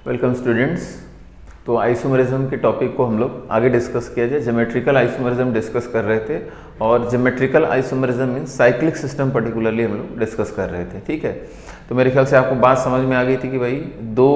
Welcome students. तो isomerism के topic को हम लोग आगे डिस्कस किया जाए। ज्योमेट्रिकल आइसोमरिज्म डिस्कस कर रहे थे और geometrical isomerism mean cyclic system particularly हम लोग डिस्कस कर रहे थे। ठीक है, तो मेरे ख्याल से आपको बात समझ में आ गई थी कि भाई दो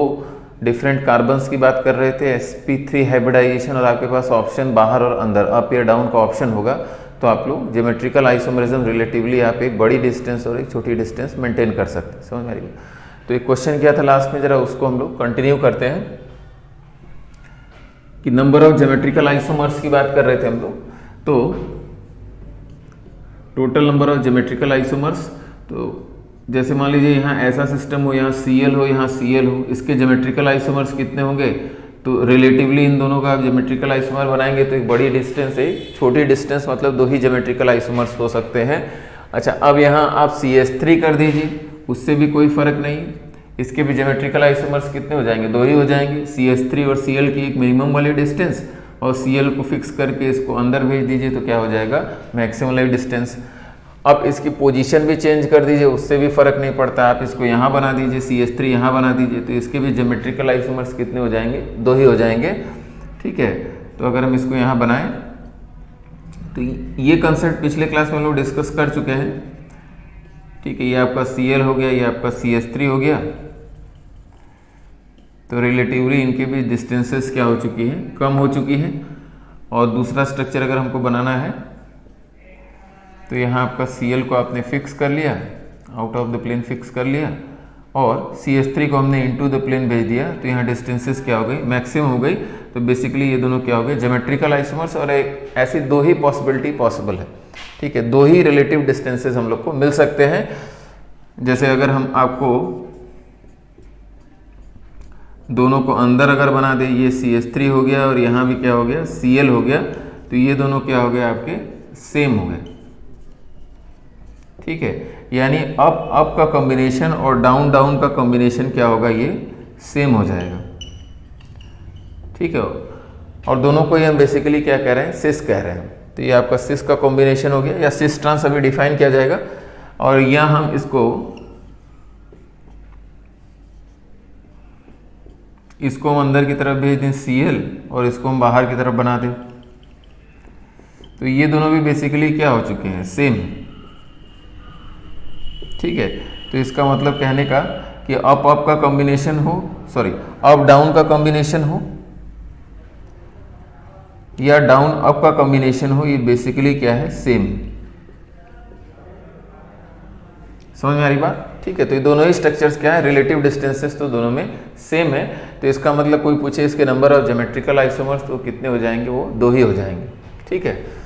डिफरेंट कार्बन्स की बात कर रहे थे, sp3 हाइब्रिडाइजेशन, और आपके पास ऑप्शन बाहर और अंदर अप या डाउन का ऑप्शन होगा। तो आप लोग ज्योमेट्रिकल आइसोमरिज्म रिलेटिवली आप एक बड़ी डिस्टेंस और एक छोटी डिस्टेंस मेंटेन कर सकते हैं। समझ में आ रही है? तो एक क्वेश्चन किया था लास्ट में, जरा उसको हम लोग कंटिन्यू करते हैं कि नंबर ऑफ ज्योमेट्रिकल आइसोमर्स की बात कर रहे थे हम लोग। तो total number of geometrical isomers, तो जैसे मान लीजिए यहाँ ऐसा सिस्टम हो, यहाँ Cl हो, यहाँ Cl हो, इसके ज्योमेट्रिकल आइसोमर्स कितने होंगे? तो रिलेटिवली इन दोनों का आप ज्योमेट्रिकल आइसोमर बनाएंगे तो एक बड़ी डिस्टेंस है, छोटी डिस्टेंस मतलब दो ही ज्योमेट्रिकल आइसोमर्स हो सकते हैं। अच्छा, अब यहाँ आप CH3 कर दीजिए, उससे भी कोई फर्क नहीं, इसके भी ज्योमेट्रिकल आइसोमर्स कितने हो जाएंगे? दो ही हो जाएंगे। CH3 और Cl की एक मिनिमम वाली डिस्टेंस, और Cl को फिक्स करके इसको अंदर भेज दीजिए तो क्या हो जाएगा? मैक्सिमम वाली डिस्टेंस। अब इसकी पोजीशन भी चेंज कर दीजिए, उससे भी फर्क नहीं पड़ता। आप इसको यहाँ बना दीजिए, CH3 यहाँ बना दीजिए, तो इसके भी ज्योमेट्रिकल आइसोमर्स कितने हो जाएंगे? दो ही हो जाएंगे। ठीक है, तो अगर हम इसको यहाँ बनाएं तो ये कंसेप्ट पिछले क्लास में हम लोग डिस्कस कर चुके हैं। ठीक है, ये आपका Cl हो गया, ये आपका CH3 हो गया। तो रिलेटिवली इनके भी डिस्टेंसेस क्या हो चुकी हैं? कम हो चुकी है। और दूसरा स्ट्रक्चर अगर हमको बनाना है तो यहाँ आपका Cl को आपने फिक्स कर लिया, out of the plane fix कर लिया, और CH3 को हमने इनटू द प्लेन भेज दिया, तो यहाँ डिस्टेंसेस क्या हो गई? मैक्सिमम हो गई। तो बेसिकली ये दोनों क्या हो गए? Geometrical isomers. और एक ऐसी दो ही पॉसिबिलिटी पॉसिबल है। ठीक है, दो ही रिलेटिव डिस्टेंसेस हम लोग को मिल सकते हैं। जैसे अगर हम आपको दोनों को अंदर अगर बना दे, ये CH3 हो गया और यहाँ भी क्या हो गया? Cl हो गया, तो ये दोनों क्या हो गए? आपके सेम हो गए। ठीक है, यानी अप अप का कॉम्बिनेशन और डाउन डाउन का कॉम्बिनेशन क्या होगा? ये सेम हो जाएगा। ठीक है, और दोनों को ही हम बेसिकली क्या कह रहे हैं? सिस कह रहे हैं। तो ये आपका सिस का कॉम्बिनेशन हो गया, या सिस ट्रांस अभी डिफाइन किया जाएगा। और यहाँ हम इसको हम अंदर की तरफ भेज दें Cl, और इसको हम बाहर की तरफ बना दें, तो ये दोनों भी बेसिकली क्या हो चुके हैं? सेम। ठीक है, तो इसका मतलब कहने का कि अप अप का कॉम्बिनेशन हो, सॉरी अप डाउन का कॉम्बिनेशन हो या डाउन अप का कॉम्बिनेशन हो, ये बेसिकली क्या है? सेम। समझ में आ रही बात? ठीक है, तो ये दोनों ही स्ट्रक्चर्स क्या है? रिलेटिव डिस्टेंसेस तो दोनों में सेम है। तो इसका मतलब कोई पूछे इसके नंबर ऑफ ज्योमेट्रिकल आइसोमर्स, तो कितने हो जाएंगे? वो दो ही हो जाएंगे। ठीक है,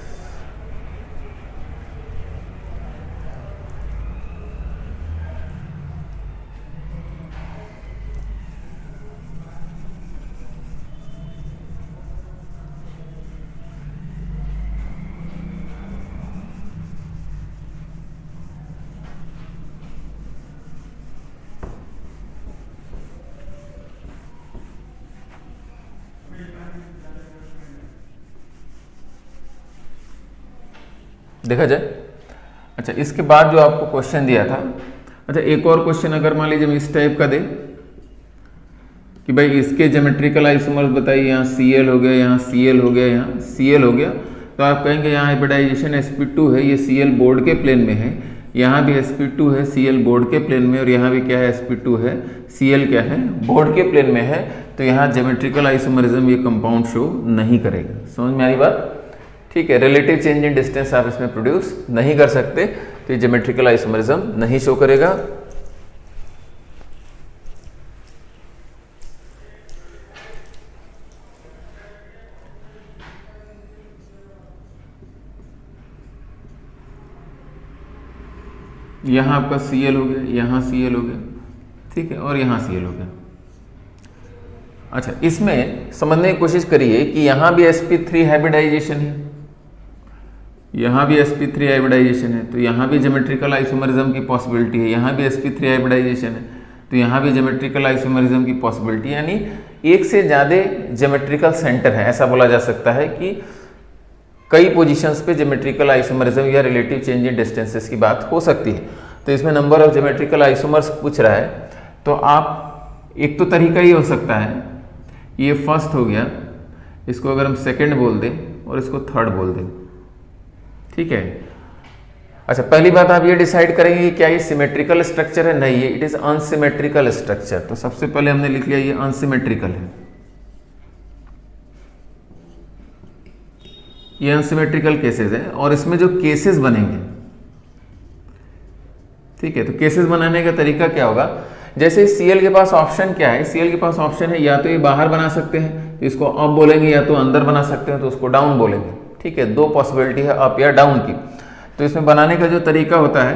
देखा जाए। अच्छा, इसके बाद जो आपको क्वेश्चन दिया था, अच्छा एक और क्वेश्चन अगर मान लीजिए हम इस टाइप का दे कि भाई इसके ज्योमेट्रिकल आइसोमर्स बताइए, यहाँ Cl हो गया, यहाँ Cl हो गया, यहाँ Cl हो गया, तो आप कहेंगे यहाँ हाइब्रिडाइजेशन sp2 है, ये Cl बोर्ड के प्लेन में है, यहाँ भी sp2 है Cl बोर्ड के प्लेन में, और यहाँ भी क्या है? sp2 है, Cl क्या है? बोर्ड के प्लेन में है। तो यहाँ ज्योमेट्रिकल आइसोमरिज्म ये कंपाउंड शो नहीं करेगा। समझ में आ रही बात? ठीक है, रिलेटिव चेंज इन डिस्टेंस आप इसमें प्रोड्यूस नहीं कर सकते, तो ये ज्योमेट्रिकल आइसोमरिज्म नहीं शो करेगा। यहाँ आपका Cl हो गया, यहाँ Cl हो गया, ठीक है, और यहाँ Cl हो गया। अच्छा, इसमें समझने की कोशिश करिए कि यहाँ भी sp3 हाइब्रिडाइजेशन है, यहाँ भी sp3 हाइब्रिडाइजेशन है, तो यहाँ भी ज्योमेट्रिकल आइसोमरिज्म की पॉसिबिलिटी है। यहाँ भी sp3 हाइब्रिडाइजेशन है, तो यहाँ भी ज्योमेट्रिकल आइसोमरिज्म की पॉसिबिलिटी, यानी एक से ज़्यादा ज्योमेट्रिकल सेंटर है। ऐसा बोला जा सकता है कि कई पोजीशंस पे ज्योमेट्रिकल आइसोमरिज्म या रिलेटिव चेंज इन डिस्टेंसेस की बात हो सकती है। तो इसमें नंबर ऑफ ज्योमेट्रिकल आइसोमर्स पूछ रहा है, तो आप एक तो तरीका ये हो सकता है, ये फर्स्ट हो गया, इसको अगर हम सेकंड बोल दें और इसको थर्ड बोल दें, ठीक है। अच्छा, पहली बात आप ये डिसाइड करेंगे कि क्या ये सिमेट्रिकल स्ट्रक्चर है, नहीं, ये इट इज अनसिमेट्रिकल स्ट्रक्चर। तो सबसे पहले हमने लिख लिया ये अनसिमेट्रिकल है, ये अनसिमेट्रिकल केसेस है। और इसमें जो केसेस बनेंगे, ठीक है, तो केसेस बनाने का तरीका क्या होगा, जैसे सीएल के पास ऑप्शन क्या है, सीएल के पास ऑप्शन है या तो ये बाहर बना सकते हैं तो इसको अप बोलेंगे, या तो अंदर बना सकते हैं तो उसको डाउन बोलेंगे, ठीक है। दो पॉसिबिलिटी है अप या डाउन की। तो इसमें बनाने का जो तरीका होता है,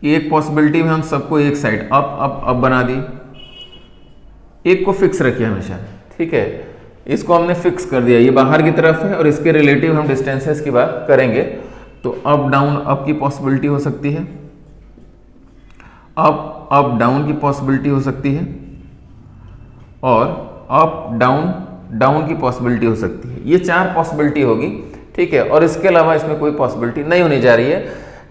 एक पॉसिबिलिटी में हम सबको एक साइड अप अप अप बना दी, एक को फिक्स रखिए हमेशा, ठीक है, इसको हमने फिक्स कर दिया, ये बाहर की तरफ है और इसके रिलेटिव हम डिस्टेंसेस की बात करेंगे। तो अप डाउन अप की पॉसिबिलिटी हो सकती है, अप अप डाउन की पॉसिबिलिटी हो सकती है, और अप डाउन डाउन की पॉसिबिलिटी हो सकती है। ये चार पॉसिबिलिटी होगी, ठीक है। और इसके अलावा इसमें कोई पॉसिबिलिटी नहीं होनी जा रही है।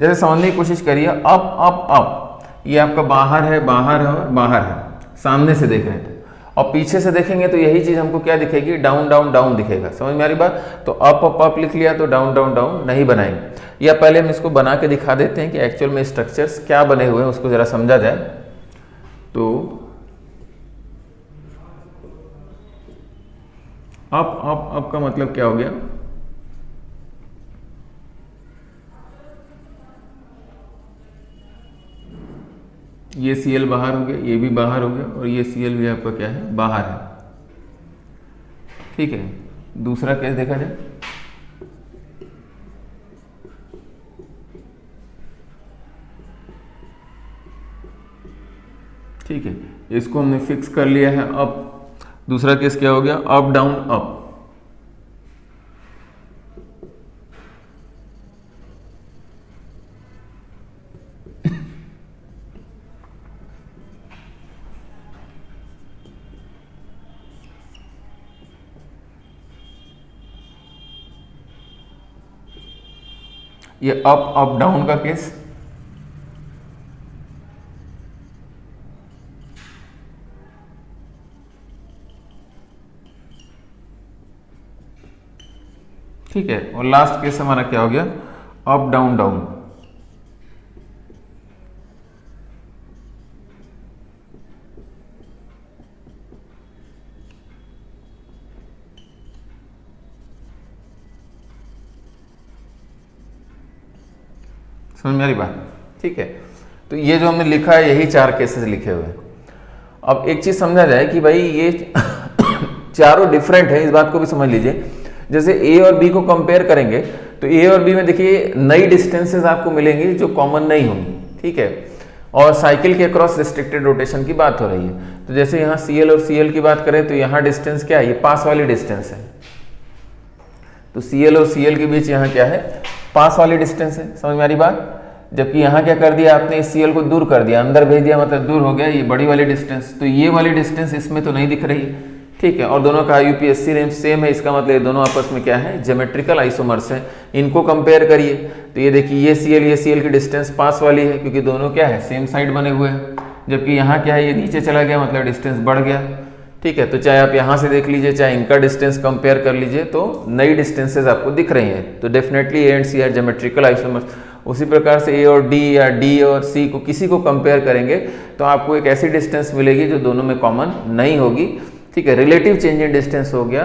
जैसे समझने की कोशिश करिए, अप अप अप, ये आपका बाहर है, बाहर है और बाहर है, सामने से देख रहे हैं, और पीछे से देखेंगे तो यही चीज हमको क्या दिखेगी, डाउन डाउन डाउन दिखेगा। समझ में आ रही बात। तो अप अप अप लिख लिया तो डाउन डाउन डाउन नहीं बनाएंगे। या पहले हम इसको बना के दिखा देते हैं कि एक्चुअल में स्ट्रक्चर्स क्या बने हुए हैं, उसको जरा समझा जाए। तो अप अप अप का मतलब क्या हो गया, ये सीएल बाहर हो गया, ये भी बाहर हो गया, और ये सीएल भी आपका क्या है, बाहर है, ठीक है। दूसरा केस देखा जाए, ठीक है, इसको हमने फिक्स कर लिया है। अब दूसरा केस क्या हो गया, अप डाउन अप, ये अप अप डाउन का केस, ठीक है। और लास्ट केस हमारा क्या हो गया, अप डाउन डाउन। समझ में आ रही बात, ठीक है। तो ये जो हमने लिखा है, यही चार केसेस लिखे हुए हैं। अब एक चीज समझा जाए कि भाई ये चारों डिफरेंट है, इस बात को भी समझ लीजिए। जैसे ए और बी को कंपेयर करेंगे तो ए और बी में देखिए नई डिस्टेंसेस आपको मिलेंगी जो कॉमन नहीं होंगी, ठीक है। और साइकिल के अक्रॉस रिस्ट्रिक्टेड रोटेशन की बात हो रही है। तो जैसे यहाँ सीएल और सीएल की बात करें तो यहाँ डिस्टेंस क्या है, ये पास वाली डिस्टेंस है। तो सीएल और सीएल के बीच यहाँ क्या है, पास वाली डिस्टेंस है। समझ में आ रही बात। जबकि यहाँ क्या कर दिया आपने, इस सीएल को दूर कर दिया, अंदर भेज दिया, मतलब दूर हो गया, ये बड़ी वाली डिस्टेंस। तो ये वाली डिस्टेंस इसमें तो नहीं दिख रही, ठीक है। और दोनों का यूपीएससी रेंज सेम है, इसका मतलब ये दोनों आपस में क्या है, ज्योमेट्रिकल आइसोमर्स है। इनको कंपेयर करिए तो ये देखिए ये सीएल की डिस्टेंस पास वाली है, क्योंकि दोनों क्या है, सेम साइड बने हुए हैं। जबकि यहाँ क्या है, ये नीचे चला गया, मतलब डिस्टेंस बढ़ गया, ठीक है। तो चाहे आप यहाँ से देख लीजिए, चाहे इनका डिस्टेंस कंपेयर कर लीजिए, तो नई डिस्टेंसेज आपको दिख रही हैं। तो definitely A and C are geometrical isomers. उसी प्रकार से ए और डी या डी और सी को किसी को कंपेयर करेंगे तो आपको एक ऐसी डिस्टेंस मिलेगी जो दोनों में कॉमन नहीं होगी, ठीक है। रिलेटिव चेंज इन डिस्टेंस हो गया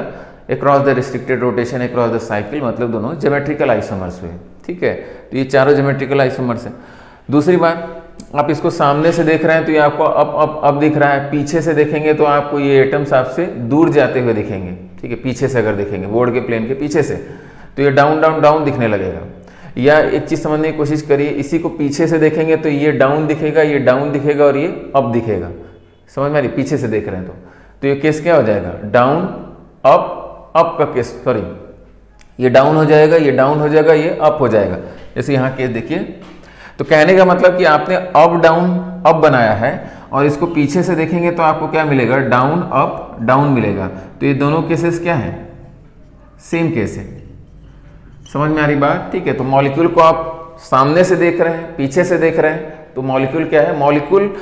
across the restricted rotation across the cycle, मतलब दोनों ज्योमेट्रिकल आइसोमर्स हुए, ठीक है। तो ये चारों ज्योमेट्रिकल आइसोमर्स हैं। दूसरी बात, आप इसको सामने से देख रहे हैं तो ये आपको अब दिख रहा है। पीछे से देखेंगे तो आपको ये एटम्स आपसे दूर जाते हुए दिखेंगे, ठीक है। पीछे से अगर देखेंगे, बोर्ड के प्लेन के पीछे से, तो ये डाउन डाउन डाउन दिखने लगेगा। या एक चीज समझने की कोशिश करिए, इसी को पीछे से देखेंगे तो ये डाउन दिखेगा, ये डाउन दिखेगा और ये अप दिखेगा। समझ में आ रही, पीछे से देख रहे हैं तो ये केस क्या हो जाएगा, डाउन अप का केस, सॉरी, ये डाउन हो जाएगा, ये डाउन हो जाएगा, ये अप हो जाएगा। जैसे यहाँ केस देखिए। तो कहने का मतलब कि आपने अप डाउन अप बनाया है और इसको पीछे से देखेंगे तो आपको क्या मिलेगा, डाउन अप डाउन मिलेगा। तो ये दोनों केसेस क्या हैं, सेम केस है। समझ में आ रही बात, ठीक है। तो मॉलिक्यूल को आप सामने से देख रहे हैं, पीछे से देख रहे हैं, तो मॉलिक्यूल क्या है, मॉलिक्यूल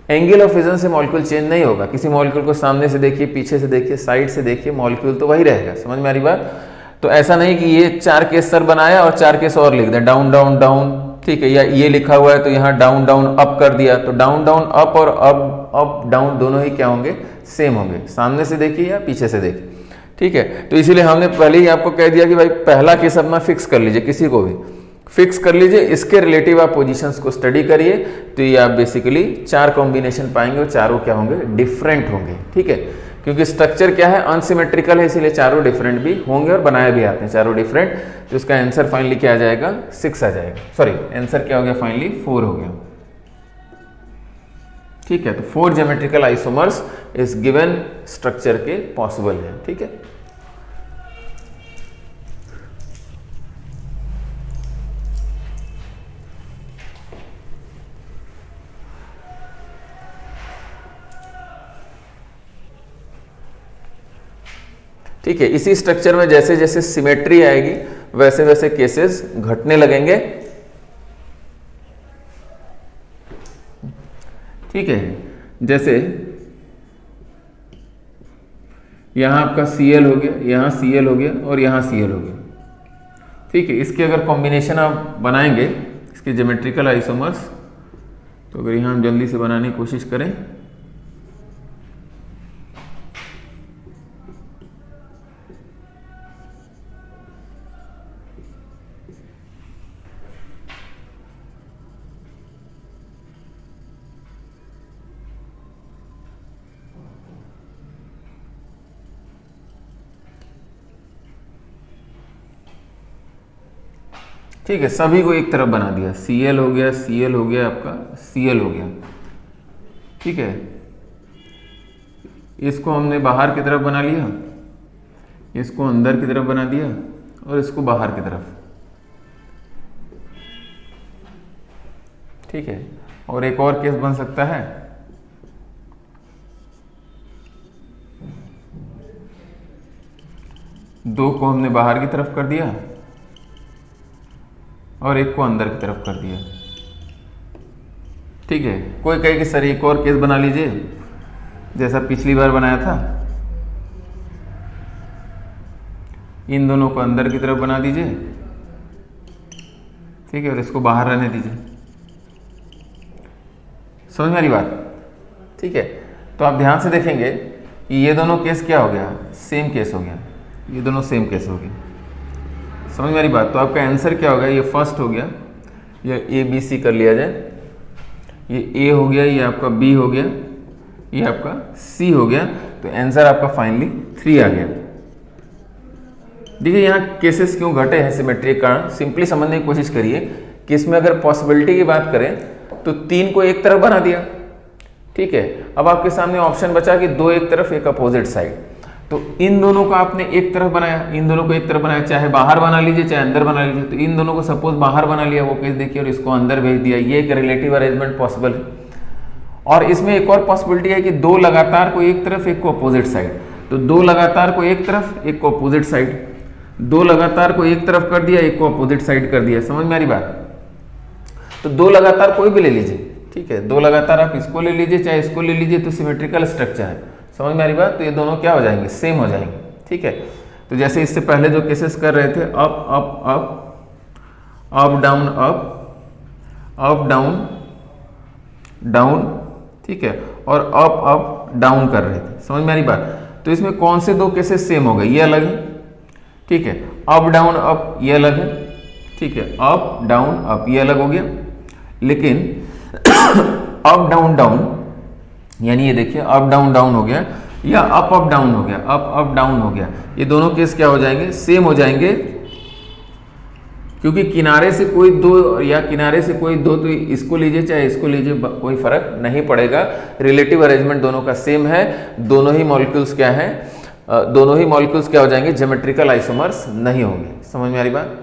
एंगल ऑफ फ्यूजन से मॉलिक्यूल चेंज नहीं होगा। किसी मॉलिक्यूल को सामने से देखिए, पीछे से देखिए, साइड से देखिए, मॉलिक्यूल तो वही रहेगा। समझ में आ रही बात? तो ऐसा नहीं कि ये 4 केस सर बनाया और 4 केस और लिख दें, डाउन डाउन डाउन, ठीक है, या ये लिखा हुआ है तो यहाँ डाउन डाउन अप कर दिया, तो डाउन डाउन अप और अप डाउन दोनों ही क्या होंगे? सेम होंगे, सामने से देखिए या पीछे से देखिए, ठीक है। तो इसीलिए हमने पहले ही आपको कह दिया कि भाई पहला केस अपना फिक्स कर लीजिए, किसी को भी फिक्स कर लीजिए, इसके रिलेटिव आप पोजीशंस को स्टडी करिए, तो ये आप बेसिकली 4 कॉम्बिनेशन पाएंगे और चारों क्या होंगे? डिफरेंट होंगे, ठीक है। क्योंकि स्ट्रक्चर क्या है? अनसिमेट्रिकल है, इसीलिए चारों डिफरेंट भी होंगे और बनाए भी आते हैं चारों डिफरेंट। तो इसका आंसर फाइनली क्या आ जाएगा? 6 आ जाएगा। सॉरी, आंसर क्या हो गया? फाइनली 4 हो गया, ठीक है। तो 4 ज्योमेट्रिकल आइसोमर्स इस गिवन स्ट्रक्चर के पॉसिबल है, ठीक है। ठीक है, इसी स्ट्रक्चर में जैसे जैसे सिमेट्री आएगी वैसे वैसे केसेस घटने लगेंगे, ठीक है। जैसे यहां आपका Cl हो गया, यहां Cl हो गया और यहां Cl हो गया, ठीक है। इसके अगर कॉम्बिनेशन आप बनाएंगे इसके ज्योमेट्रिकल आइसोमर्स, तो अगर यहां हम जल्दी से बनाने की कोशिश करें, ठीक है, सभी को एक तरफ बना दिया, Cl हो गया, Cl हो गया, आपका Cl हो गया, ठीक है। इसको हमने बाहर की तरफ बना लिया, इसको अंदर की तरफ बना दिया और इसको बाहर की तरफ, ठीक है। और एक और केस बन सकता है, दो को हमने बाहर की तरफ कर दिया और एक को अंदर की तरफ कर दिया, ठीक है। कोई कहे कि सर एक और केस बना लीजिए जैसा पिछली बार बनाया था, इन दोनों को अंदर की तरफ बना दीजिए, ठीक है, और इसको बाहर रहने दीजिए। समझ में आ रही बात? ठीक है। तो आप ध्यान से देखेंगे कि ये दोनों केस क्या हो गया? सेम केस हो गया, ये दोनों सेम केस हो गए। समझ में आ रही बात? तो आपका आंसर क्या होगा? ये फर्स्ट हो गया, ये ABC कर लिया जाए, ये A हो गया, ये आपका B हो गया, ये आपका C हो गया, तो आंसर आपका फाइनली 3 आ गया। देखिए यहाँ केसेस क्यों घटे हैं सिमेट्री के कारण, सिंपली समझने की कोशिश करिए कि इसमें अगर पॉसिबिलिटी की बात करें तो 3 को एक तरफ बना दिया, ठीक है। अब आपके सामने ऑप्शन बचा कि 2 एक तरफ, एक अपोजिट साइड, तो इन दोनों को आपने एक तरफ बनाया, इन दोनों को एक तरफ बनाया, चाहे बाहर बना लीजिए चाहे अंदर बना लीजिए। तो इन दोनों को सपोज बाहर बना लिया, वो केस देखिए, और इसको अंदर भेज दिया, ये एक रिलेटिव अरेंजमेंट पॉसिबल है। और इसमें एक और पॉसिबिलिटी है कि 2 लगातार को एक तरफ, एक को अपोजिट साइड, तो 2 लगातार को एक तरफ, एक को अपोजिट साइड, 2 लगातार को एक तरफ कर दिया, एक को अपोजिट साइड कर दिया। समझ में आ रही बात? तो 2 लगातार कोई भी ले लीजिए, ठीक है, 2 लगातार आप इसको ले लीजिए चाहे इसको ले लीजिए, तो सिमेट्रिकल स्ट्रक्चर है। समझ में आ रही बात? तो ये दोनों क्या हो जाएंगे? सेम हो जाएंगे, ठीक है। तो जैसे इससे पहले जो केसेस कर रहे थे, up up up, up down up, up down down, ठीक है, और अप अप डाउन कर रहे थे। समझ में आ रही बात? तो इसमें कौन से 2 केसेस सेम हो गए? ये अलग है, ठीक है, अप डाउन अप ये अलग है, ठीक है, अप डाउन अप ये अलग हो गया। लेकिन अप डाउन डाउन, यानी ये देखिए अप डाउन डाउन हो गया या अप अप डाउन हो गया, अप अप डाउन हो गया, ये दोनों केस क्या हो जाएंगे? सेम हो जाएंगे, क्योंकि किनारे से कोई 2 या किनारे से कोई 2, तो इसको लीजिए चाहे इसको लीजिए, कोई फर्क नहीं पड़ेगा। रिलेटिव अरेंजमेंट दोनों का सेम है, दोनों ही मॉलिक्यूल्स क्या है, दोनों ही मॉलिक्यूल्स क्या हो जाएंगे? ज्योमेट्रिकल आइसोमर्स नहीं होंगे। समझ में आ रही बात?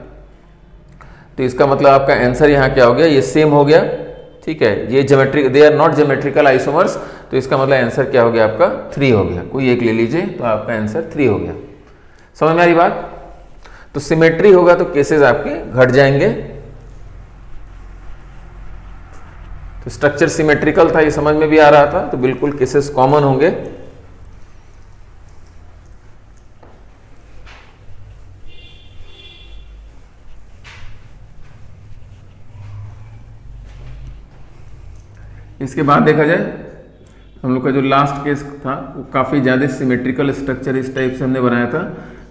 तो इसका मतलब आपका आंसर यहाँ क्या हो गया? ये सेम हो गया, ठीक है, ये geometric, they are not geometrical isomers, तो इसका मतलब आंसर क्या हो गया? आपका 3 हो गया। कोई एक ले लीजिए तो आपका आंसर 3 हो गया। समझ में आ रही बात? तो सिमेट्री होगा तो केसेस आपके घट जाएंगे, तो स्ट्रक्चर सिमेट्रिकल था, ये समझ में भी आ रहा था, तो बिल्कुल केसेस कॉमन होंगे। इसके बाद देखा जाए हम लोग का जो लास्ट केस था वो काफ़ी ज़्यादा सिमेट्रिकल स्ट्रक्चर इस टाइप से हमने बनाया था।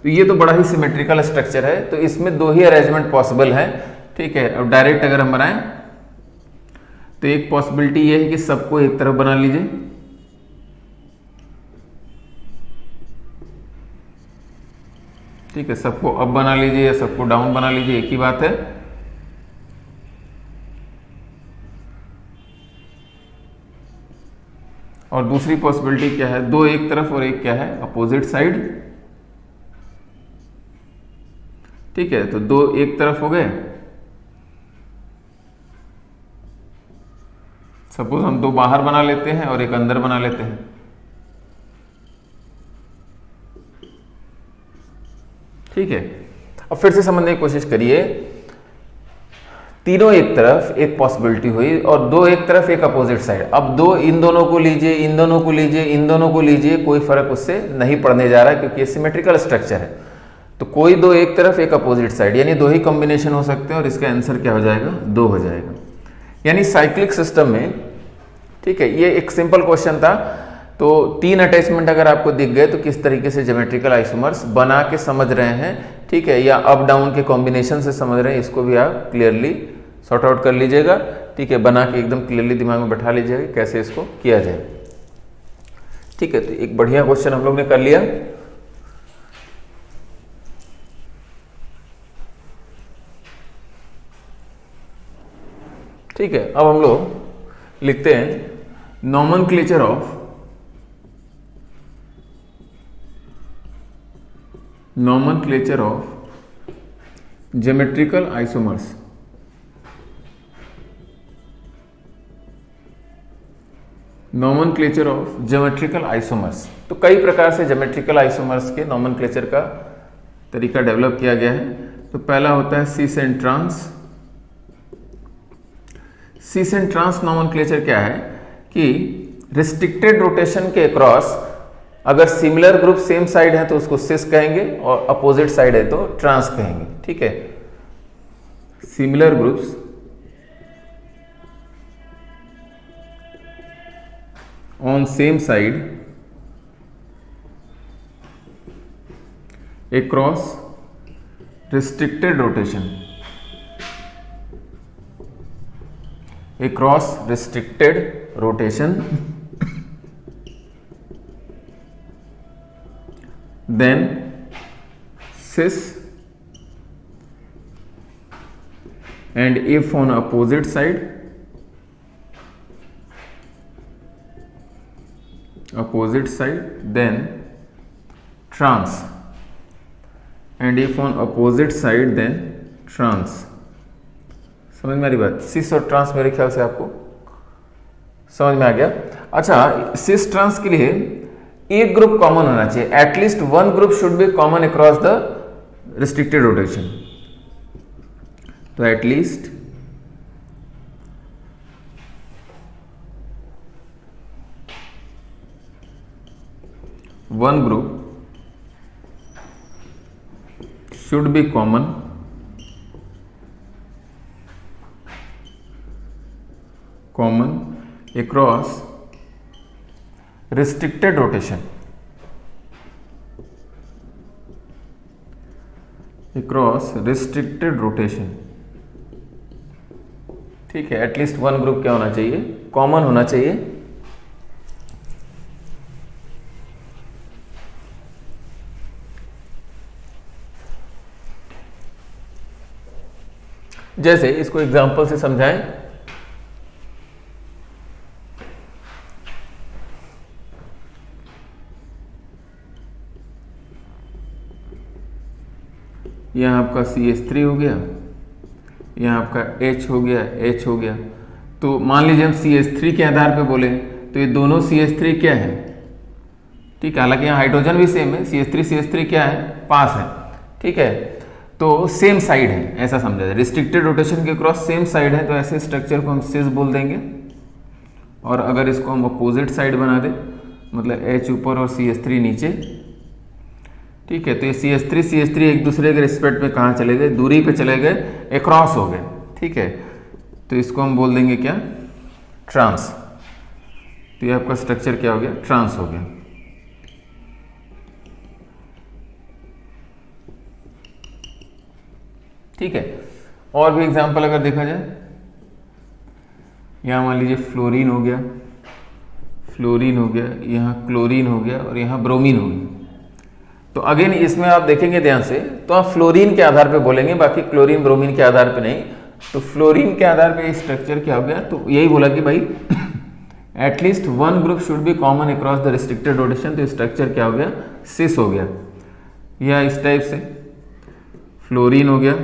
तो ये तो बड़ा ही सिमेट्रिकल स्ट्रक्चर है, तो इसमें दो ही अरेंजमेंट पॉसिबल है, ठीक है। अब डायरेक्ट अगर हम बनाएं तो एक पॉसिबिलिटी ये है कि सबको एक तरफ बना लीजिए, ठीक है, सबको अप बना लीजिए या सबको डाउन बना लीजिए, एक ही बात है। और दूसरी पॉसिबिलिटी क्या है, दो एक तरफ और एक क्या है अपोजिट साइड, ठीक है। तो दो एक तरफ हो गए, सपोज हम दो बाहर बना लेते हैं और एक अंदर बना लेते हैं, ठीक है। अब फिर से समझने की कोशिश करिए, तीनों एक तरफ एक पॉसिबिलिटी हुई और दो एक तरफ एक अपोजिट साइड। अब दो इन दोनों को लीजिए, इन दोनों को लीजिए, इन दोनों को लीजिए, कोई फर्क उससे नहीं पड़ने जा रहा है क्योंकि ये सिमेट्रिकल स्ट्रक्चर है। तो कोई दो एक तरफ एक अपोजिट साइड, यानी दो ही कॉम्बिनेशन हो सकते हैं और इसका आंसर क्या हो जाएगा, दो हो जाएगा। यानी साइक्लिक सिस्टम में, ठीक है, ये एक सिंपल क्वेश्चन था। तो तीन अटैचमेंट अगर आपको दिख गए तो किस तरीके से ज्योमेट्रिकल आइसोमर्स बना के समझ रहे हैं, ठीक है, या अप डाउन के कॉम्बिनेशन से समझ रहे हैं, इसको भी आप क्लियरली सॉर्ट आउट कर लीजिएगा, ठीक है, बना के एकदम क्लियरली दिमाग में बैठा लीजिएगा कैसे इसको किया जाए, ठीक है। तो एक बढ़िया क्वेश्चन हम लोग ने कर लिया। ठीक है, अब हम लोग लिखते हैं nomenclature of geometrical isomers. Nomenclature of geometrical isomers. तो कई प्रकार से ज्योमेट्रिकल आइसोमर्स के नॉमेनक्लेचर का तरीका डेवलप किया गया है। तो पहला होता है cis and trans. Cis and trans nomenclature क्या है कि रिस्ट्रिक्टेड रोटेशन के अक्रॉस अगर सिमिलर ग्रुप सेम साइड है तो उसको सिस कहेंगे और अपोजिट साइड है तो ट्रांस कहेंगे, ठीक है। Similar groups on same side across restricted rotation, across restricted rotation, then cis, and if on opposite side, then trans, and if on opposite side then trans। समझ में आ रही बात? सिस और ट्रांस मेरे ख्याल से आपको समझ में आ गया। अच्छा, सिस ट्रांस के लिए एक ग्रुप कॉमन होना चाहिए, at least one group should be common across the restricted rotation. तो at least one group should be common across restricted rotation, ठीक है। एटलीस्ट वन ग्रुप क्या होना चाहिए, कॉमन होना चाहिए। जैसे इसको एग्जांपल से समझाएं, यहां आपका CH3 हो गया, यहां आपका H हो गया, H हो गया। तो मान लीजिए हम CH3 के आधार पे बोले तो ये दोनों CH3 क्या है, ठीक है। हालांकि यहाँ हाइड्रोजन भी सेम है, CH3 क्या है, पास है, ठीक है। तो सेम साइड है ऐसा समझा जाए, रिस्ट्रिक्टेड रोटेशन के क्रॉस सेम साइड है, तो ऐसे स्ट्रक्चर को हम सिस बोल देंगे, और अगर इसको हम अपोजिट साइड बना दें, मतलब H ऊपर और CH3 नीचे, ठीक है, तो ये CH3 एक दूसरे के रिस्पेक्ट में कहाँ चले गए, दूरी पे चले गए, अक्रॉस हो गए, ठीक है, तो इसको हम बोल देंगे क्या, ट्रांस। तो ये आपका स्ट्रक्चर क्या हो गया, ट्रांस हो गया। ठीक है, और भी एग्जांपल अगर देखा जाए, यहाँ मान लीजिए फ्लोरीन हो गया, यहाँ क्लोरीन हो गया और यहाँ ब्रोमीन हो गया। तो अगेन इसमें आप देखेंगे ध्यान से, तो आप फ्लोरीन के आधार पे बोलेंगे, बाकी क्लोरीन ब्रोमीन के आधार पे नहीं। तो फ्लोरीन के आधार पे स्ट्रक्चर क्या हो गया, तो यही बोला कि भाई at least one group should be common across the restricted rotation. तो स्ट्रक्चर क्या हो गया, सिस हो गया, या इस टाइप से फ्लोरीन हो गया,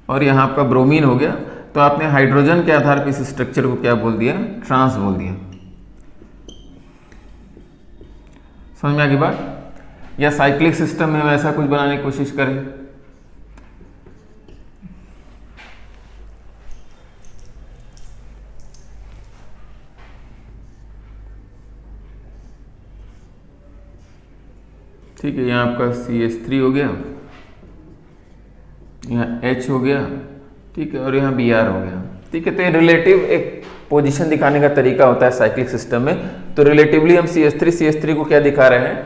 और यहाँ आपका ब्रोमीन हो गया। तो आपने हाइड्रोजन के आधार पर इस स्ट्रक्चर को क्या बोल दिया, ट्रांस बोल दिया। समझ में आ गई बात? या साइक्लिक सिस्टम में हम ऐसा कुछ बनाने की कोशिश करें, ठीक है, यहाँ आपका CH3 हो गया, यहाँ H हो गया, ठीक है, और यहाँ Br हो गया, ठीक है। तो ये रिलेटिव एक पोजीशन दिखाने का तरीका होता है साइक्लिक सिस्टम में। तो रिलेटिवली हम CH3 को क्या दिखा रहे हैं,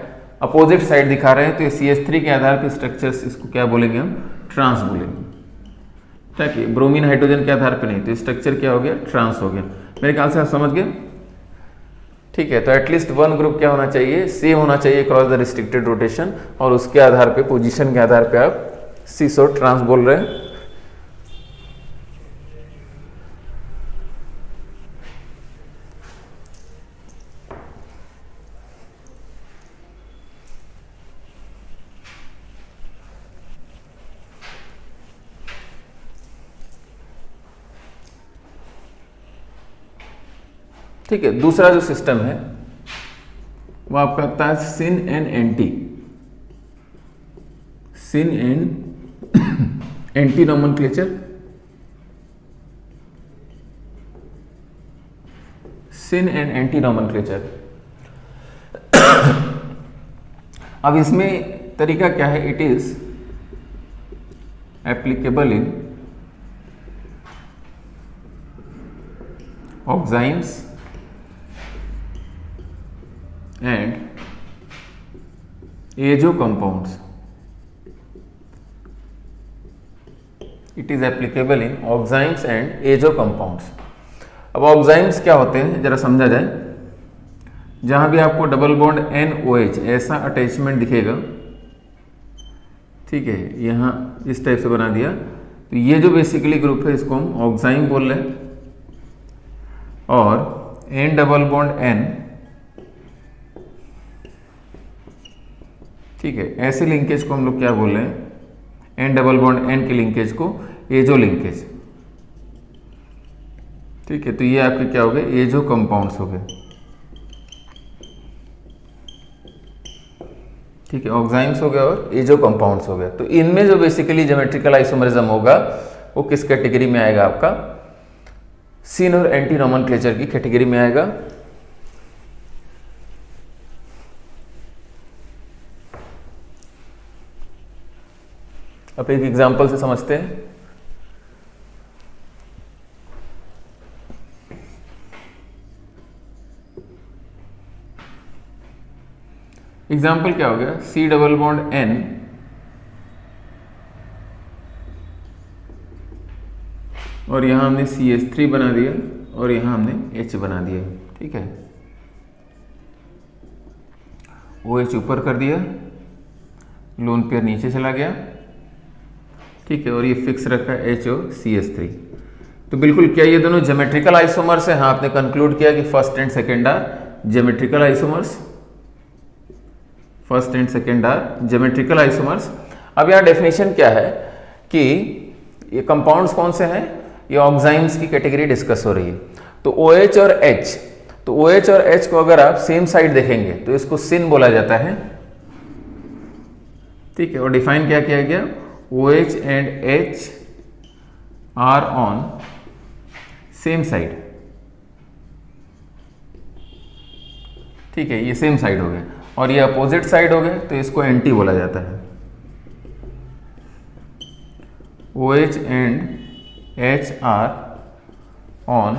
अपोजिट साइड दिखा रहे हैं। तो ये CH3 के आधार पर स्ट्रक्चर्स, इसको क्या बोलेंगे हम, ट्रांस बोलेंगे, ठीक है। ब्रोमीन हाइड्रोजन के आधार पर नहीं, तो स्ट्रक्चर क्या हो गया, ट्रांस हो गया। मेरे ख्याल से आप समझ गए, ठीक है। तो एटलीस्ट वन ग्रुप क्या होना चाहिए, सेम होना चाहिए क्रॉस द रिस्ट्रिक्टेड रोटेशन, और उसके आधार पे, पोजीशन के आधार पे आप सिस और ट्रांस बोल रहे हैं। ठीक है, दूसरा जो सिस्टम है वो आपका आता है syn and anti. Syn and anti nomenclature. Syn and anti nomenclature. अब इसमें तरीका क्या है, it is applicable in oximes and azo compounds. It is applicable in oximes and azo compounds. अब ऑक्साइम्स क्या होते हैं जरा समझा जाए। जहां भी आपको डबल बॉन्ड NOH ऐसा अटैचमेंट दिखेगा, ठीक है, यहां इस टाइप से बना दिया, तो ये जो बेसिकली ग्रुप है इसको हम ऑक्साइम बोल रहे हैं। और N डबल बॉन्ड N, ठीक है, ऐसे लिंकेज को हम लोग क्या बोल रहे हैं, N डबल बॉन्ड N के लिंकेज को एजो लिंकेज, ठीक है। तो ये आपके क्या हो गए, एजो कंपाउंड्स हो गए, ठीक है, ऑक्साइम्स हो गया और एजो कंपाउंड्स हो गया। तो इनमें जो बेसिकली ज्योमेट्रिकल आइसोमरिज्म होगा वो किस कैटेगरी में आएगा, आपका सिन और एंटी नोमेनक्लेचर की कैटेगरी में आएगा। अब एक एग्जांपल से समझते हैं। एग्जाम्पल क्या हो गया, C डबल बॉन्ड N और यहां हमने CH3 बना दिया और यहां हमने H बना दिया, ठीक है। OH ऊपर कर दिया, लोन पेयर नीचे चला गया, ठीक है, और ये फिक्स रखा है H और CH3। तो बिल्कुल क्या ये दोनों ज्योमेट्रिकल आइसोमर्स है? हाँ, आपने कंक्लूड किया कि first and second are geometrical isomers. First and second are geometrical isomers. अब यहाँ डेफिनेशन क्या है कि ये कंपाउंड्स कौन से हैं, ये ऑक्साइम्स की कैटेगरी डिस्कस हो रही है। तो OH और H, तो OH और H को अगर आप सेम साइड देखेंगे तो इसको सिन बोला जाता है, ठीक है। और डिफाइन क्या किया गया, OH and H are on same side. ठीक है, ये सेम साइड हो गया और ये अपोजिट साइड हो गया, तो इसको एंटी बोला जाता है। OH and H are on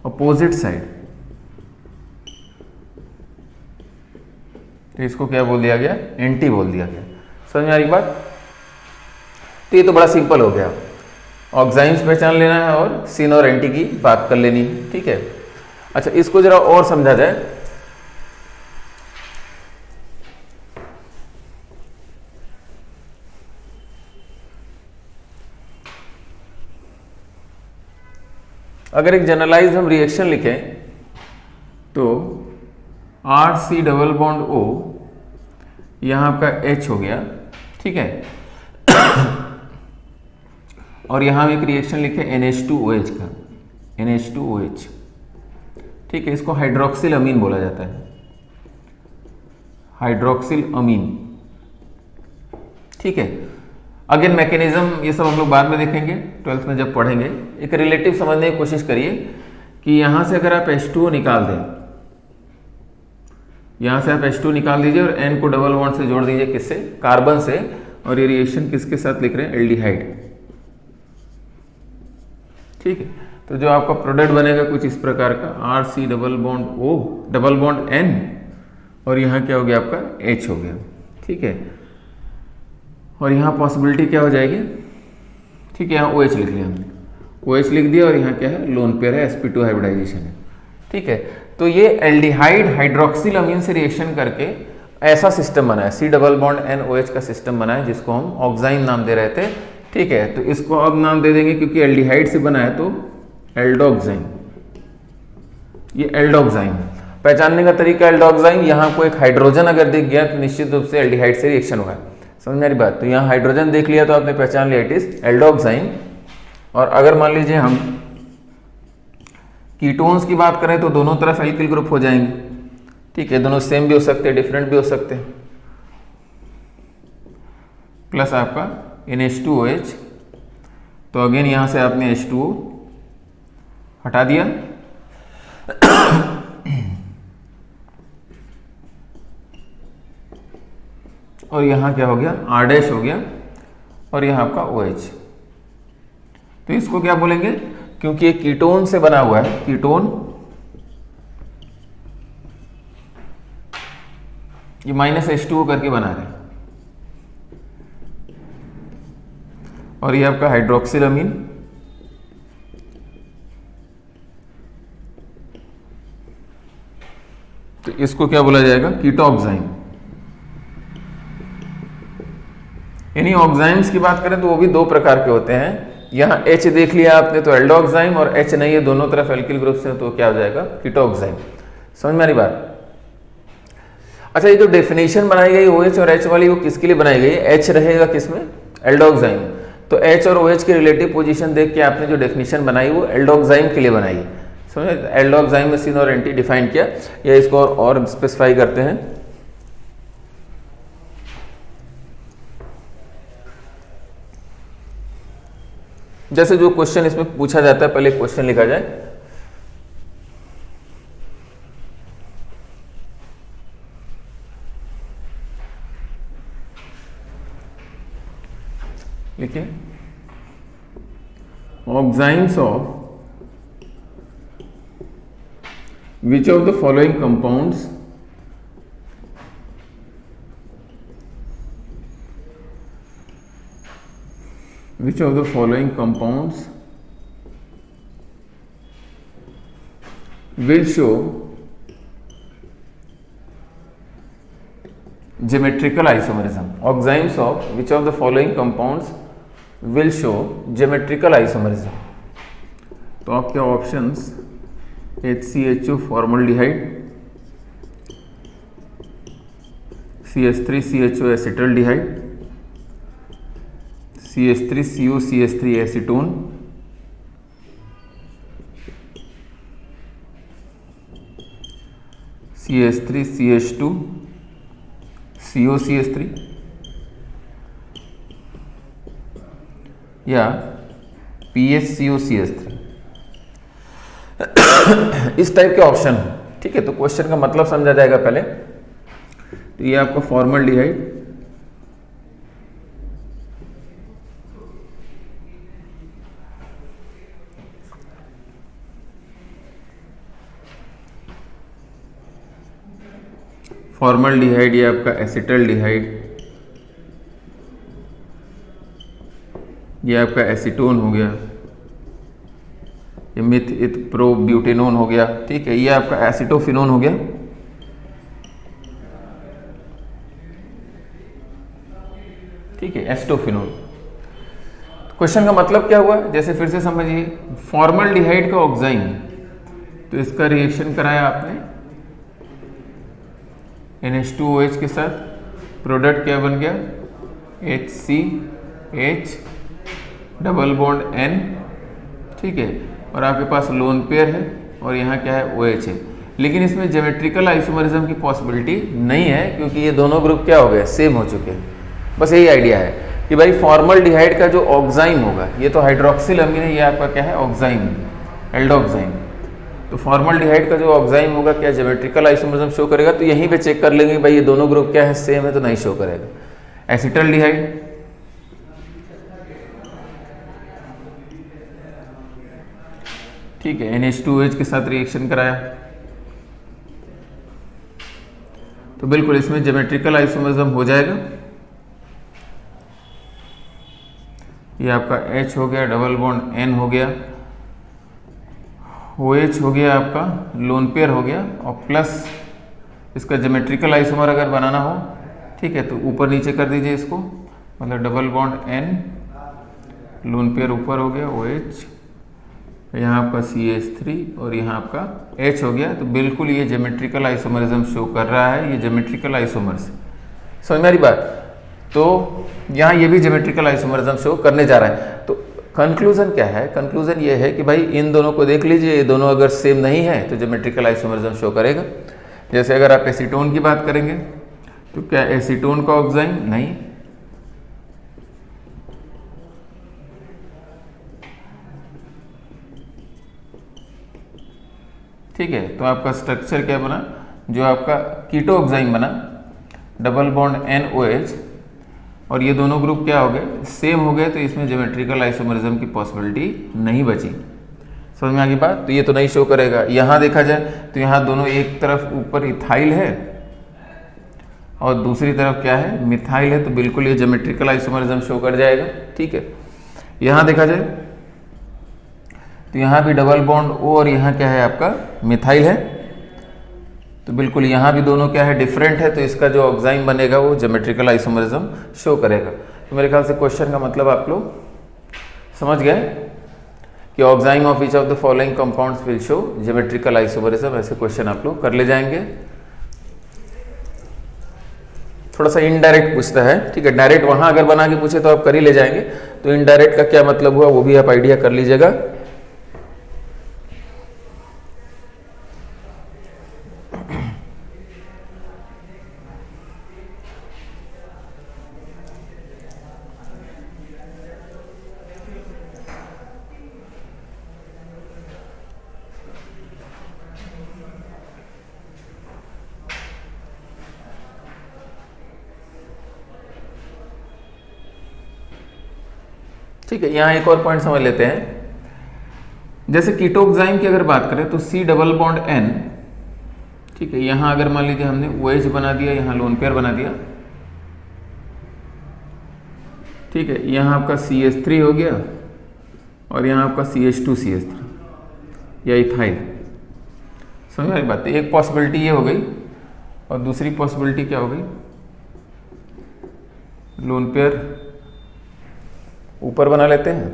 opposite side, तो इसको क्या बोल दिया गया? एंटी बोल दिया गया। समझ में आ रही बात? तो ये तो बड़ा सिंपल हो गया, ऑक्साइम्स पहचान लेना है और सिन और एंटी की बात कर लेनी है। ठीक है, अच्छा इसको जरा और समझा जाए। अगर एक जनरलाइज हम रिएक्शन लिखें तो RC डबल बॉन्ड O, यहाँ आपका H हो गया। ठीक है, और यहाँ एक रिएक्शन लिखे NH2OH का, NH2OH। ठीक है, इसको हाइड्रोक्सिल अमीन बोला जाता है, हाइड्रोक्सिल अमीन। ठीक है, अगेन मैकेनिज्म ये सब हम लोग बाद में देखेंगे, 12th में जब पढ़ेंगे। एक रिलेटिव समझने की कोशिश करिए कि यहाँ से अगर आप H2O निकाल दें, यहाँ से आप H2 निकाल दीजिए और N को डबल बॉन्ड से जोड़ दीजिए, किससे? कार्बन से। और ये रिएक्शन किसके साथ लिख रहे हैं? एल्डिहाइड। ठीक है, तो जो आपका प्रोडक्ट बनेगा कुछ इस प्रकार का, RC double bond O double bond N, और यहाँ क्या हो गया? आपका H हो गया। ठीक है, और यहाँ पॉसिबिलिटी क्या हो जाएगी? ठीक है, यहाँ OH लिख लिया हमने, OH लिख दिया, और यहाँ क्या है? लोन पेयर है, sp2 हाइब्रिडाइजेशन है। ठीक है, तो ये एल्डिहाइड हाइड्रोक्सिल अमीन से रिएक्शन करके ऐसा सिस्टम बना है, C डबल बॉन्ड NOH का सिस्टम बना है, जिसको हम ऑक्साइन नाम दे रहे थे। ठीक है, तो इसको अब नाम दे देंगे, क्योंकि एल्डिहाइड से बना है तो एल्डोक्साइन। ये एल्डोक्साइन पहचानने का तरीका, एल्डोक्साइन, यहाँ को एक हाइड्रोजन अगर दिख गया तो निश्चित रूप से एल्डिहाइड से रिएक्शन हुआ है। समझ में आ रही बात? तो यहाँ हाइड्रोजन देख लिया तो आपने पहचान लिया, इट इज एल्डोक्साइन। और अगर मान लीजिए हम कीटोन्स की बात करें तो दोनों तरफ एल्किल ग्रुप हो जाएंगे। ठीक है, दोनों सेम भी हो सकते हैं, डिफरेंट भी हो सकते हैं। प्लस आपका NH2OH, तो अगेन यहां से आपने H2O हटा दिया और यहां क्या हो गया? R' हो गया, और यहां आपका OH। तो इसको क्या बोलेंगे? क्योंकि ये कीटोन से बना हुआ है, कीटोन, ये -H2O करके बना रहे हैं, और ये आपका हाइड्रोक्सिल अमीन, तो इसको क्या बोला जाएगा? कीटोक्साइन। यानी ऑक्साइम्स की बात करें तो वो भी दो प्रकार के होते हैं। यहाँ H देख लिया आपने तो एल्डोक्साइम, और H नहीं है, दोनों तरफ एल्किल ग्रुप से, तो क्या हो जाएगा? कीटोक्साइम। समझ में आ रही बात? अच्छा, ये जो डेफिनेशन बनाई गई OH और H वाली, वो किसके लिए बनाई गई? H रहेगा किसमें? एल्डोक्साइम। तो H और OH की रिलेटिव पोजीशन देख के आपने जो डेफिनेशन बनाई वो एल्डोक्साइम के लिए बनाई है। समझे? एल्डोक्साइम में सिन और एंटी डिफाइन किया, या इसको और स्पेसिफाई करते हैं। जैसे जो क्वेश्चन इसमें पूछा जाता है, पहले क्वेश्चन लिखा जाए। लिखिए, oximes of which of the following compounds which of the following compounds will show geometrical isomerism? Oximes of which of the following compounds will show geometrical isomerism? तो आपके options HCHO formaldehyde, CH3CHO acetaldehyde, CH3CO CH3 acetone, CH3 CH2 CO CH3, या PHCOCH3 इस type के option हो, ठीक है। तो question का मतलब समझा जाएगा पहले। तो ये आपका फॉर्मल्डिहाइड, फॉर्मल्डिहाइड, ये आपका एसिटल्डिहाइड, ये आपका एसीटोन हो गया, ये मिथइथप्रोब्यूटेनोन हो गया, ठीक है। ये आपका एसिटोफिनोन हो गया, ठीक है, एसिटोफिनोन। क्वेश्चन का मतलब क्या हुआ, जैसे फिर से समझिए, फॉर्मल्डिहाइड का ऑक्साइन, तो इसका रिएक्शन कराया आपने NH2OH के साथ, प्रोडक्ट क्या बन गया, HCH डबल बॉन्ड N, ठीक है। और आपके पास लोन पेयर है और यहाँ क्या है, OH है। लेकिन इसमें ज्योमेट्रिकल आइसोमरिज्म की पॉसिबिलिटी नहीं है, क्योंकि ये दोनों ग्रुप क्या हो गए, सेम हो चुके हैं। बस यही आइडिया है कि भाई फॉर्मल्डिहाइड का जो ऑक्साइन होगा, ये तो हाइड्रोक्सिल अमीन है, ये आपका क्या है, ऑक्साइन, एल्डोक्साइन। तो फॉर्मल्डिहाइड का जो ऑक्साइन होगा क्या ज्योमेट्रिकल आइसोमरिज्म शो करेगा, तो यहीं पे चेक कर लेंगे भाई ये दोनों ग्रुप क्या है, सेम है, तो नहीं शो करेगा। एसिटल्डिहाइड, ठीक है, NH2OH के साथ रिएक्शन कराया, तो बिल्कुल इसमें ज्योमेट्रिकल आइसोमरिज्म हो जाएगा। ये आपका H हो गया, डबल बॉन्ड N हो गया, OH हो गया, आपका लोन पेयर हो गया, और प्लस इसका ज्योमेट्रिकल आइसोमर अगर बनाना हो, ठीक है, तो ऊपर नीचे कर दीजिए इसको, मतलब double bond N, lone pair ऊपर हो गया, OH, यहाँ आपका CH3 और यहाँ आपका H हो गया। तो बिल्कुल ये ज्योमेट्रिकल आइसोमरिज्म शो कर रहा है, ये ज्योमेट्रिकल आइसोमर्स, समझ में आ रही बात। तो यहाँ ये भी ज्योमेट्रिकल आइसोमरिज्म शो करने जा रहा है। तो कंक्लूजन क्या है, कंक्लूजन ये है कि भाई इन दोनों को देख लीजिए, ये दोनों अगर सेम नहीं है तो ज्योमेट्रिकल आइसोमरिज्म शो करेगा। जैसे अगर आप एसीटोन की बात करेंगे, तो क्या एसीटोन का ऑक्साइन, नहीं, ठीक है। तो आपका स्ट्रक्चर क्या बना, जो आपका कीटो ऑक्साइन बना, डबल बॉन्ड NOH, और ये दोनों ग्रुप क्या हो गए, सेम हो गए, तो इसमें ज्योमेट्रिकल आइसोमरिज्म की पॉसिबिलिटी नहीं बची। समझ में आ गई बात। तो ये तो नहीं शो करेगा। यहाँ देखा जाए तो यहाँ दोनों, एक तरफ ऊपर इथाइल है और दूसरी तरफ क्या है, मिथाइल है, तो बिल्कुल ये ज्योमेट्रिकल आइसोमरिज्म शो कर जाएगा, ठीक है। यहाँ देखा जाए तो यहाँ भी डबल बॉन्ड O और यहाँ क्या है आपका मिथाइल है, तो बिल्कुल यहाँ भी दोनों क्या है, डिफरेंट है, तो इसका जो ऑक्साइन बनेगा वो ज्योमेट्रिकल आइसोमरिज्म शो करेगा। तो मेरे ख्याल से क्वेश्चन का मतलब आप लोग समझ गए कि ऑक्साइन of each of the following compounds will show geometrical isomerism. ऐसे क्वेश्चन आप लोग कर ले जाएंगे। थोड़ा सा इनडायरेक्ट पूछता है, ठीक है, डायरेक्ट वहां अगर बना के पूछे तो आप कर ही ले जाएंगे, तो इनडायरेक्ट का क्या मतलब हुआ वो भी आप आइडिया कर लीजिएगा। ठीक है, यहाँ एक और पॉइंट समझ लेते हैं। जैसे कीटोक्साइन की अगर बात करें तो C डबल बॉन्ड N, ठीक है, यहाँ अगर मान लीजिए हमने OH बना दिया, यहाँ लोन पेयर बना दिया, ठीक है, यहाँ आपका CH3 हो गया और यहाँ आपका CH2CH3 या इथाइल। समझ में बात है। एक पॉसिबिलिटी ये हो गई और दूसरी पॉसिबिलिटी क्या हो गई, लोन पेयर ऊपर बना लेते हैं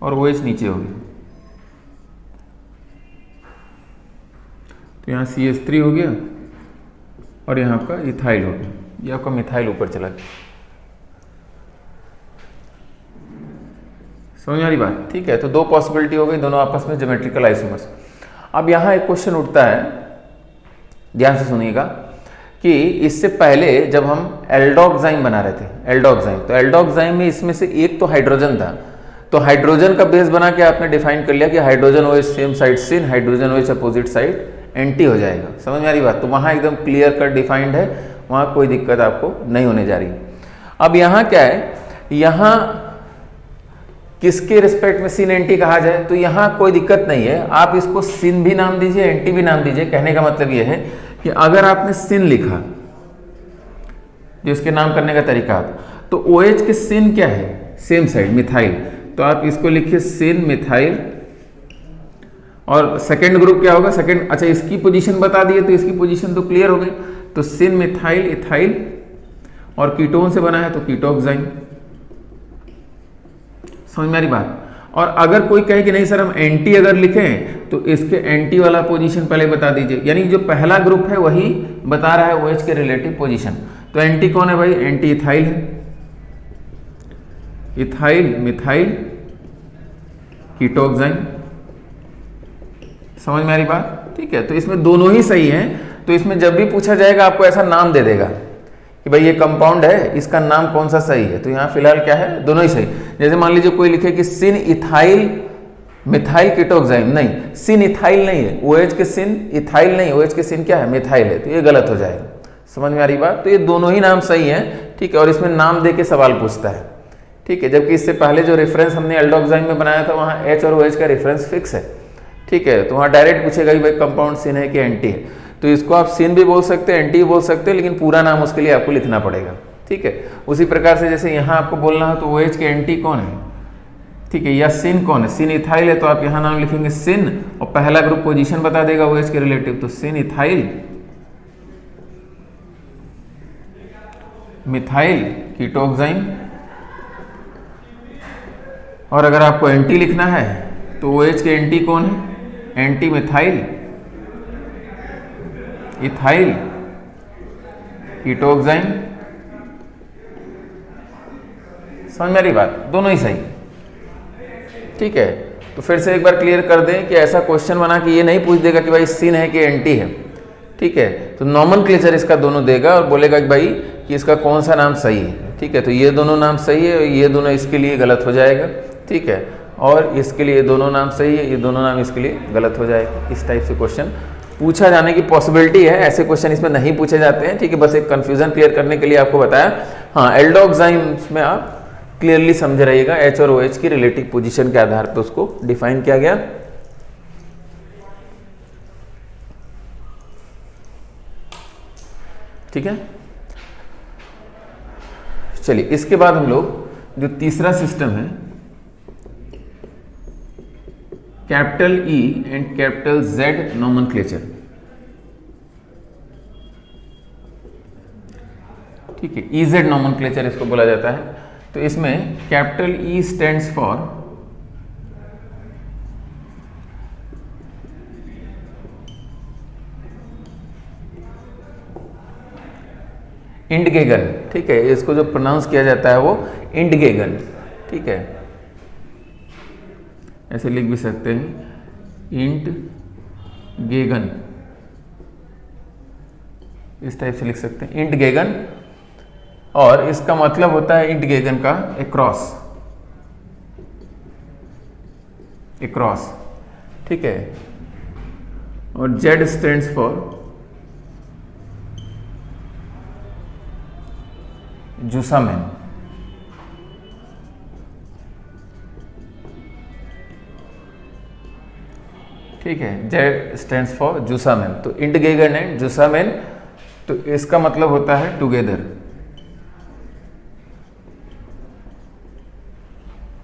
और OH नीचे हो गया, तो यहाँ CH3 हो गया और यहाँ आपका इथाइल हो गया, ये आपका मिथाइल ऊपर चला गया। समझ में आ रही बात, ठीक है। तो दो पॉसिबिलिटी हो गई, दोनों आपस में ज्योमेट्रिकल आइसोमर्स। अब यहाँ एक क्वेश्चन उठता है, ध्यान से सुनिएगा, कि इससे पहले जब हम एल्डोक्साइन बना रहे थे, एल्डोक्साइन, तो एल्डोक्साइन में इसमें से एक तो हाइड्रोजन था, तो हाइड्रोजन का बेस बना के आपने डिफाइन कर लिया कि hydrogen OH same side syn, hydrogen OH opposite side anti हो जाएगा। समझ में आ रही बात? तो वहाँ एकदम क्लियर कट डिफाइंड है, वहाँ कोई दिक्कत आपको नहीं होने जा रही। अब यहाँ क्या है, यहाँ किसके रिस्पेक्ट में सिन एंटी कहा जाए, तो यहाँ कोई दिक्कत नहीं है, आप इसको सिन भी नाम दीजिए, एंटी भी नाम दीजिए। कहने का मतलब ये है कि अगर आपने सिन लिखा, जो इसके नाम करने का तरीका, तो OH के सिन क्या है, सेम साइड मिथाइल, तो आप इसको लिखिए सिन मिथाइल। और सेकेंड ग्रुप क्या होगा, सेकेंड, अच्छा इसकी पोजीशन बता दिए तो इसकी पोजीशन तो क्लियर हो गई, तो सिन मिथाइल इथाइल, और कीटोन से बना है तो कीटोक्साइन। समझ में आ रही बात? और अगर कोई कहे कि नहीं सर हम एंटी अगर लिखें तो इसके एंटी वाला पोजीशन पहले बता दीजिए, यानी जो पहला ग्रुप है वही बता रहा है OH के रिलेटिव पोजीशन। तो एंटी कौन है भाई, एंटी इथाइल है, इथाइल मिथाइल कीटोक्साइन। समझ में आ रही बात? ठीक है, तो इसमें दोनों ही सही हैं। तो इसमें जब भी पूछा जाएगा आपको ऐसा नाम दे देगा कि भाई ये कंपाउंड है, इसका नाम कौन सा सही है, तो यहाँ फिलहाल क्या है, दोनों ही सही। जैसे मान लीजिए कोई लिखे कि सिन इथाइल मिथाइल कीटोक्साइन, नहीं, सिन इथाइल नहीं है, OH के सिन इथाइल नहीं, OH के सिन क्या है, मिथाइल है, तो ये गलत हो जाएगा। समझ में आ रही बात? तो ये दोनों ही नाम सही है, ठीक है। और इसमें नाम दे के सवाल पूछता है, ठीक है, जबकि इससे पहले जो रेफरेंस हमने एल्डोक्साइन में बनाया था वहाँ H और OH का रेफरेंस फिक्स है, ठीक है। तो वहाँ डायरेक्ट पूछेगा कि भाई कंपाउंड सिन है कि एंटी है, तो इसको आप सिन भी बोल सकते हैं, एंटी भी बोल सकते हैं, लेकिन पूरा नाम उसके लिए आपको लिखना पड़ेगा, ठीक है। उसी प्रकार से जैसे यहाँ आपको बोलना हो तो OH के एंटी कौन है, ठीक है, या सिन कौन है, सिन इथाइल है, तो आप यहाँ नाम लिखेंगे सिन, और पहला ग्रुप पोजीशन बता देगा OH के रिलेटिव, तो सिन इथाइल मिथाइल कीटोक्साइन। और अगर आपको एंटी लिखना है तो OH के एंटी कौन है, एंटी मिथाइल इथाइल कीटोक्साइन। समझ में आ रही बात? दोनों ही सही, ठीक है। तो फिर से एक बार क्लियर कर दें कि ऐसा क्वेश्चन बना कि ये नहीं पूछ देगा कि भाई सिन है कि एंटी है, ठीक है। तो नॉमेनक्लेचर इसका दोनों देगा और बोलेगा कि भाई कि इसका कौन सा नाम सही है, ठीक है। तो ये दोनों नाम सही है, ये दोनों इसके लिए गलत हो जाएगा, ठीक है। और इसके लिए दोनों नाम सही है, ये दोनों नाम इसके लिए गलत हो जाएगा। इस टाइप से क्वेश्चन पूछा जाने की पॉसिबिलिटी है, ऐसे क्वेश्चन इसमें नहीं पूछे जाते हैं, ठीक है। बस एक कंफ्यूजन क्लियर करने के लिए आपको बताया। हाँ, एल्डोक्साइन में आप क्लियरली समझ रहिएगा, H और OH की रिलेटिव पोजीशन के आधार पर उसको डिफाइन किया गया। ठीक है, चलिए इसके बाद हम लोग जो तीसरा सिस्टम है, capital E and capital Z nomenclature, ठीक है, EZ नोमेनक्लेचर इसको बोला जाता है। तो इसमें कैपिटल E स्टैंड्स फॉर इंडगेगन, ठीक है, इसको जो प्रोनाउंस किया जाता है वो इंडगेगन, ठीक है, ऐसे लिख भी सकते हैं इंडगेगन, इस टाइप से लिख सकते हैं इंडगेगन। और इसका मतलब होता है इंडगेगन का एक्रॉस, एक्रॉस, ठीक है। और Z स्टैंड्स फॉर जुसामेन, ठीक है, Z स्टैंड्स फॉर जुसामेन। तो इंडगेगन एंड जुसामेन, तो इसका मतलब होता है टुगेदर,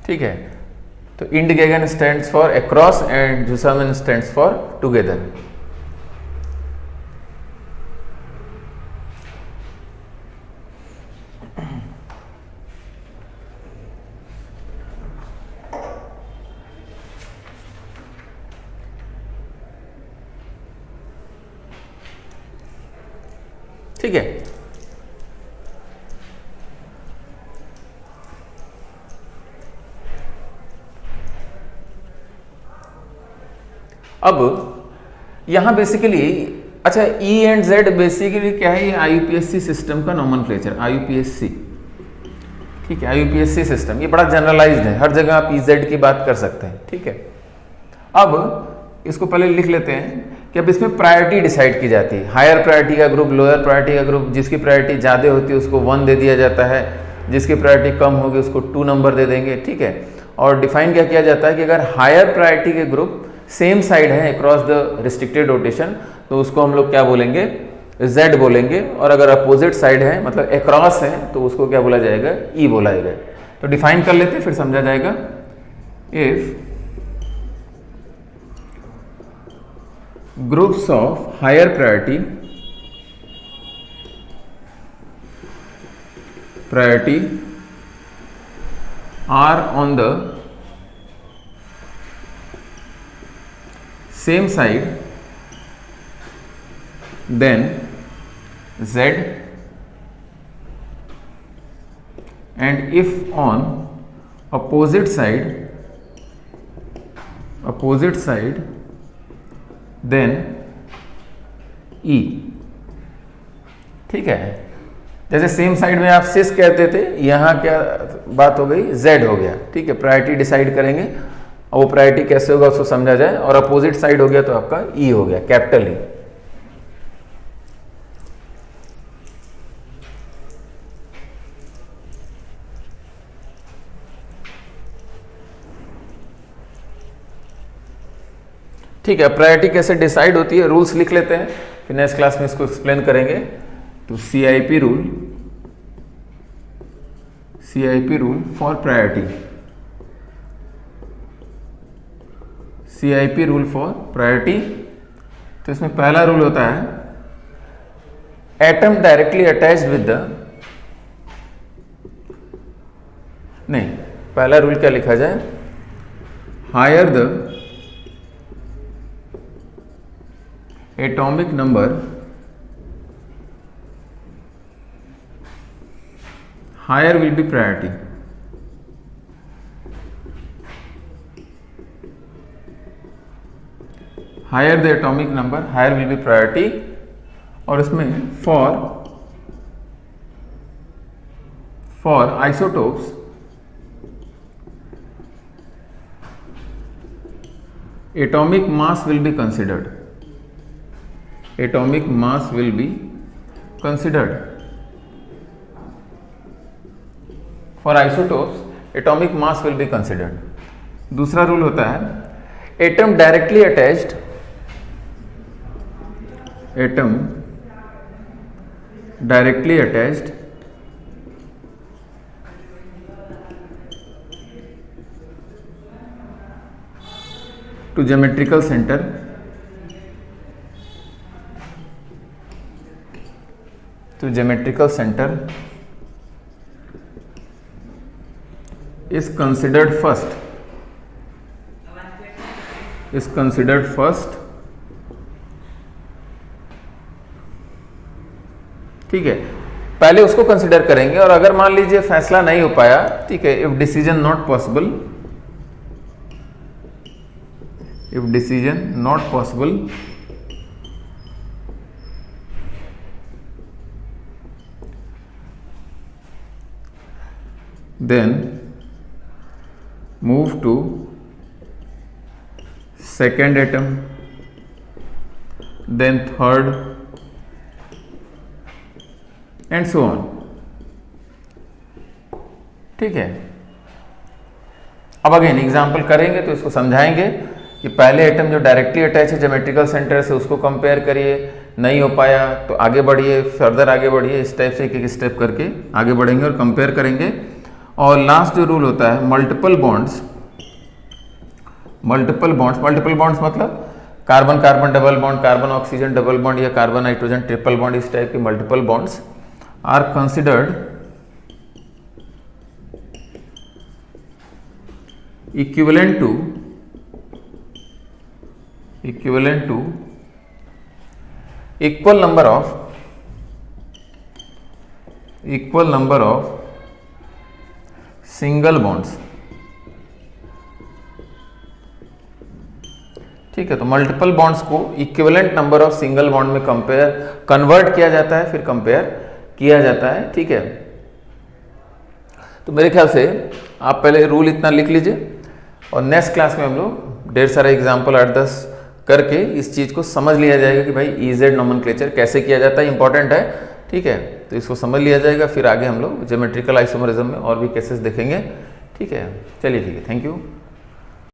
ठीक है। तो इंडगेगन स्टैंड्स फॉर अक्रॉस एंड जुसामेन स्टैंड्स फॉर टुगेदर। ठीक है, अब यहां बेसिकली, अच्छा E एंड Z बेसिकली क्या है, ये IUPAC सिस्टम का नोमेनक्लेचर, IUPAC ठीक है, IUPAC सिस्टम ये बड़ा जनरलाइज्ड है, हर जगह आप EZ की बात कर सकते हैं। ठीक है, अब इसको पहले लिख लेते हैं कि अब इसमें प्रायोरिटी डिसाइड की जाती है। हायर प्रायोरिटी का ग्रुप, लोअर प्रायोरिटी का ग्रुप, जिसकी प्रायोरिटी ज़्यादा होती है उसको 1 दे दिया जाता है, जिसकी प्रायोरिटी कम होगी उसको 2 नंबर दे देंगे। ठीक है, और डिफाइन क्या किया जाता है कि अगर हायर प्रायोरिटी के ग्रुप सेम साइड है अक्रॉस द रिस्ट्रिक्टेड रोटेशन तो उसको हम लोग क्या बोलेंगे, Z बोलेंगे, और अगर अपोजिट साइड है मतलब अक्रॉस है तो उसको क्या बोला जाएगा, E बोला जाएगा। तो डिफाइन कर लेते फिर समझा जाएगा। If groups of higher priority are on the same side, then Z, and if on opposite side then E। ठीक है, जैसे सेम साइड में आप सिस कहते थे, यहाँ क्या बात हो गई, Z हो गया। ठीक है, प्रायोरिटी डिसाइड करेंगे और वो प्रायोरिटी कैसे होगा उसको समझा जाए, और अपोजिट साइड हो गया तो आपका E हो गया, कैपिटल E। ठीक है, प्रायोरिटी कैसे डिसाइड होती है, रूल्स लिख लेते हैं, फिर नेक्स्ट क्लास में इसको एक्सप्लेन करेंगे। तो CIP rule for priority, CIP rule for priority. तो इसमें पहला रूल होता है atom directly attached with the, नहीं, पहला रूल क्या लिखा जाए, higher the atomic number, higher will be priority। higher the atomic number, higher will be priority। और इसमें for isotopes atomic mass will be considered, atomic mass will be considered। For isotopes atomic mass will be considered। दूसरा rule होता है atom directly attached to geometrical centre is considered first। ठीक है, पहले उसको consider करेंगे, और अगर मान लीजिए फैसला नहीं हो पाया, ठीक है, if decision not possible then move to second atom, then third and so on। ठीक है, अब अगेन एग्जाम्पल करेंगे तो इसको समझाएंगे कि पहले एटम जो डायरेक्टली अटैच है ज्योमेट्रिकल सेंटर से उसको कंपेयर करिए, नहीं हो पाया तो आगे बढ़िए, फर्दर आगे बढ़िए, इस टाइप से एक स्टेप करके आगे बढ़ेंगे और कंपेयर करेंगे। और लास्ट जो रूल होता है मल्टीपल बॉन्ड्स मतलब carbon carbon double bond, carbon oxygen double bond या कार्बन नाइट्रोजन ट्रिपल बॉन्ड, इस टाइप के multiple bonds are considered equivalent to equal number of single bonds. ठीक है, तो मल्टीपल बॉन्ड्स को equivalent number of single bond में convert किया जाता है, फिर कंपेयर किया जाता है। ठीक है, तो मेरे ख्याल से आप पहले रूल इतना लिख लीजिए और नेक्स्ट क्लास में हम लोग ढेर सारे एग्जाम्पल 8-10 करके इस चीज़ को समझ लिया जाएगा कि भाई ईजेड नोमेनक्लेचर कैसे किया जाता है, इंपॉर्टेंट है, ठीक है। तो इसको समझ लिया जाएगा, फिर आगे हम लोग ज्योमेट्रिकल आइसोमरिज्म में और भी केसेस देखेंगे, ठीक है। चलिए ठीक है, थैंक यू।